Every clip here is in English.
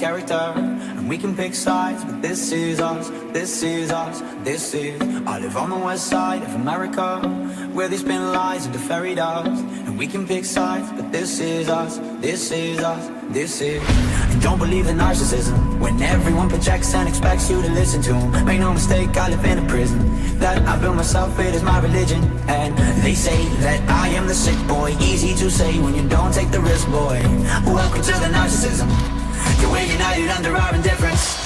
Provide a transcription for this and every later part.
character, and we can pick sides, but this is us, this is us, this is. I live on the west side of America, where they spin lies into fairy dust, and we can pick sides, but this is us, this is us, this is. And don't believe the narcissism, when everyone projects and expects you to listen to them. Make no mistake, I live in a prison that I built myself, it is my religion. And they say that I am the sick boy, easy to say when you don't take the risk, boy. Welcome to the narcissism, we're united under our indifference.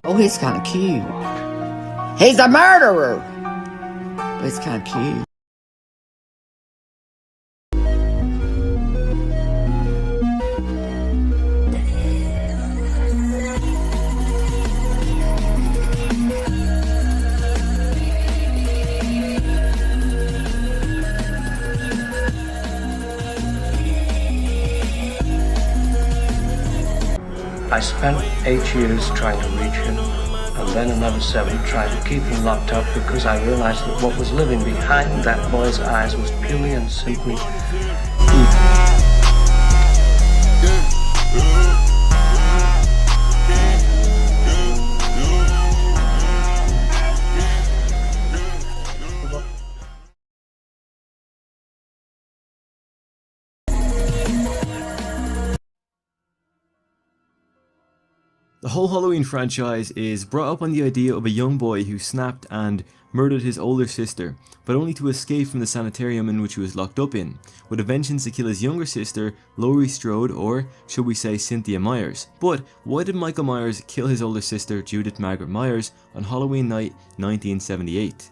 Oh, he's kind of cute. He's a murderer! But he's kind of cute. I spent 8 years trying to reach him, and then another 7 trying to keep him locked up, because I realized that what was living behind that boy's eyes was purely and simply evil. The whole Halloween franchise is brought up on the idea of a young boy who snapped and murdered his older sister, but only to escape from the sanitarium in which he was locked up in, with a vengeance to kill his younger sister, Laurie Strode, or should we say Cynthia Myers. But why did Michael Myers kill his older sister, Judith Margaret Myers, on Halloween night 1978?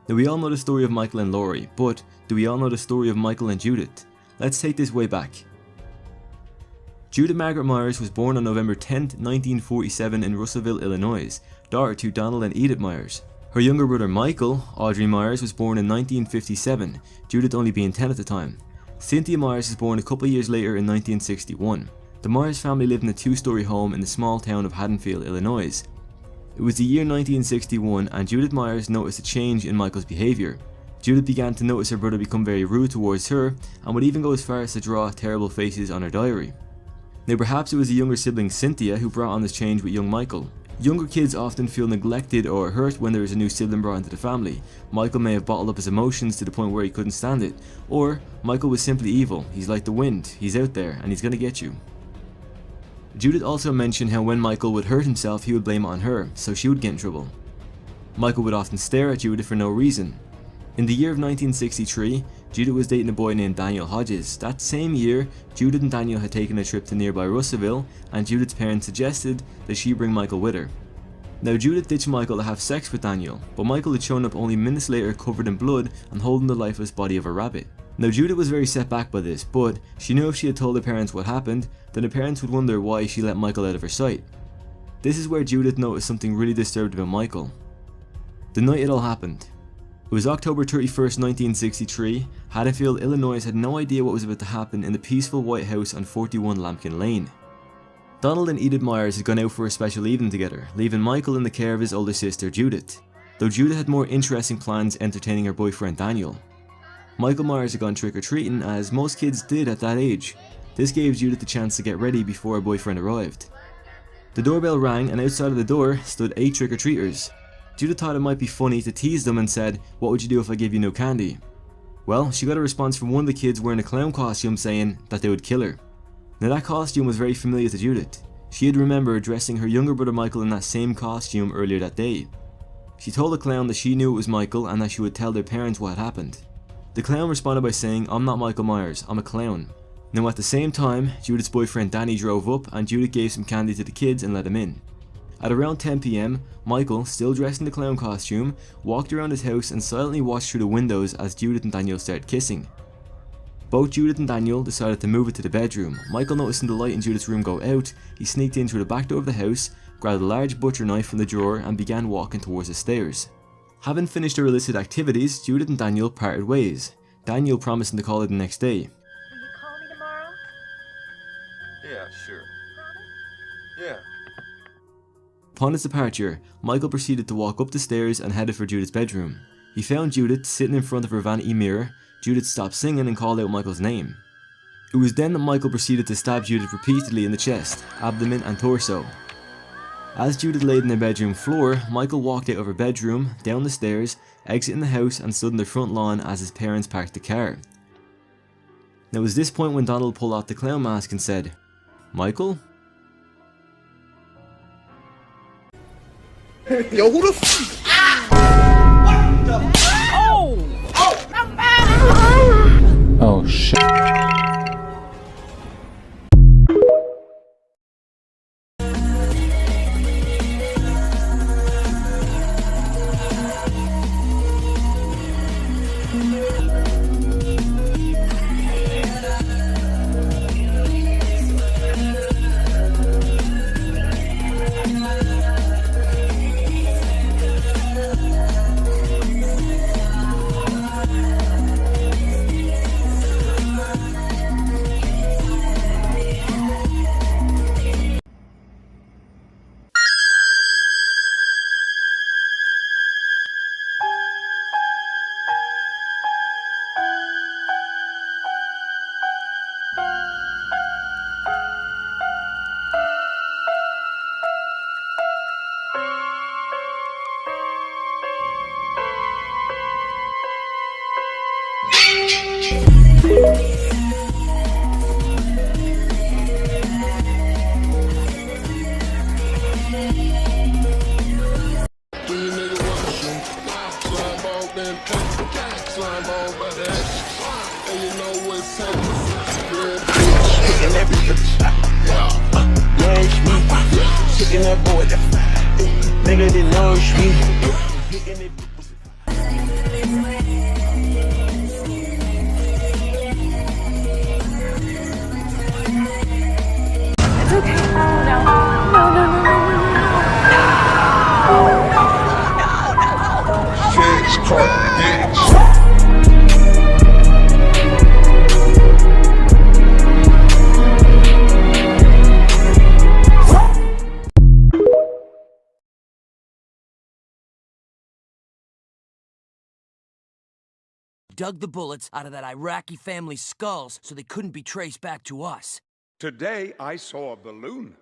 Now, we all know the story of Michael and Laurie, but do we all know the story of Michael and Judith? Let's take this way back. Judith Margaret Myers was born on November 10, 1947 in Russellville, Illinois, daughter to Donald and Edith Myers. Her younger brother Michael, Audrey Myers, was born in 1957, Judith only being 10 at the time. Cynthia Myers was born a couple of years later in 1961. The Myers family lived in a 2-story home in the small town of Haddonfield, Illinois. It was the year 1961 and Judith Myers noticed a change in Michael's behaviour. Judith began to notice her brother become very rude towards her and would even go as far as to draw terrible faces on her diary. Now, perhaps it was the younger sibling Cynthia who brought on this change with young Michael. Younger kids often feel neglected or hurt when there is a new sibling brought into the family. Michael may have bottled up his emotions to the point where he couldn't stand it. Or, Michael was simply evil. He's like the wind. He's out there and he's gonna get you. Judith also mentioned how when Michael would hurt himself, he would blame it on her, so she would get in trouble. Michael would often stare at Judith for no reason. In the year of 1963, Judith was dating a boy named Daniel Hodges. That same year, Judith and Daniel had taken a trip to nearby Russellville, and Judith's parents suggested that she bring Michael with her. Now, Judith ditched Michael to have sex with Daniel, but Michael had shown up only minutes later covered in blood and holding the lifeless body of a rabbit. Now, Judith was very set back by this, but she knew if she had told her parents what happened, then the parents would wonder why she let Michael out of her sight. This is where Judith noticed something really disturbed about Michael. The night it all happened. It was October 31st, 1963. Haddonfield, Illinois had no idea what was about to happen in the peaceful White House on 41 Lambkin Lane. Donald and Edith Myers had gone out for a special evening together, leaving Michael in the care of his older sister Judith, though Judith had more interesting plans entertaining her boyfriend Daniel. Michael Myers had gone trick-or-treating, as most kids did at that age. This gave Judith the chance to get ready before her boyfriend arrived. The doorbell rang and outside of the door stood 8 trick-or-treaters. Judith thought it might be funny to tease them and said, "What would you do if I gave you no candy?" Well, she got a response from one of the kids wearing a clown costume saying that they would kill her. Now, that costume was very familiar to Judith. She had remembered dressing her younger brother Michael in that same costume earlier that day. She told the clown that she knew it was Michael and that she would tell their parents what had happened. The clown responded by saying, "I'm not Michael Myers, I'm a clown." Now, at the same time, Judith's boyfriend Danny drove up and Judith gave some candy to the kids and let him in. At around 10 PM, Michael, still dressed in the clown costume, walked around his house and silently watched through the windows as Judith and Daniel started kissing. Both Judith and Daniel decided to move it to the bedroom. Michael, noticing the light in Judith's room go out, he sneaked in through the back door of the house, grabbed a large butcher knife from the drawer and began walking towards the stairs. Having finished their illicit activities, Judith and Daniel parted ways, Daniel promising to call her the next day. Will you call me tomorrow? Yeah, sure. Yeah. Upon his departure, Michael proceeded to walk up the stairs and headed for Judith's bedroom. He found Judith sitting in front of her vanity mirror. Judith stopped singing and called out Michael's name. It was then that Michael proceeded to stab Judith repeatedly in the chest, abdomen and torso. As Judith laid on the bedroom floor, Michael walked out of her bedroom, down the stairs, exiting the house and stood on the front lawn as his parents parked the car. Now it was this point when Donald pulled off the clown mask and said, "Michael?" Yo, who the f- Oh shit. Dug the bullets out of that Iraqi family's skulls so they couldn't be traced back to us. Today I saw a balloon.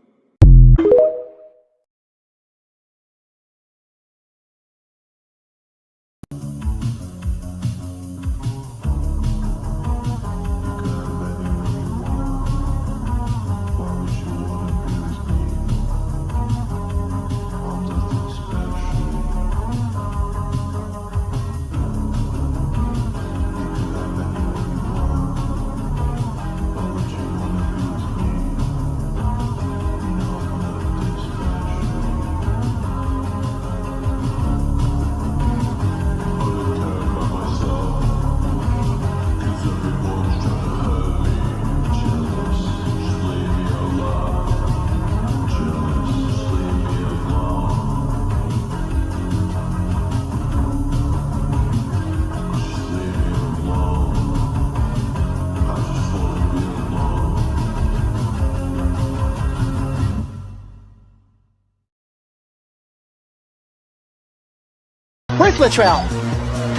Where's Latrell?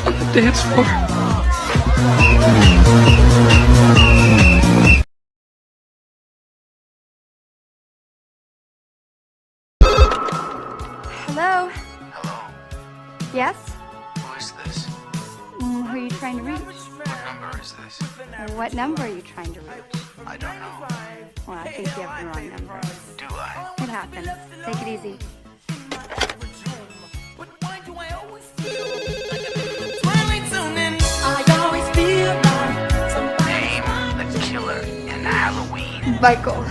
On the dance floor. Hello? Hello, Yes? who is this? Who are you trying to reach? What number is this? What number are you trying to reach? I don't know. Well, I think you have the wrong number. Do I? It happens. Take it easy. Name the killer in Halloween. Michael.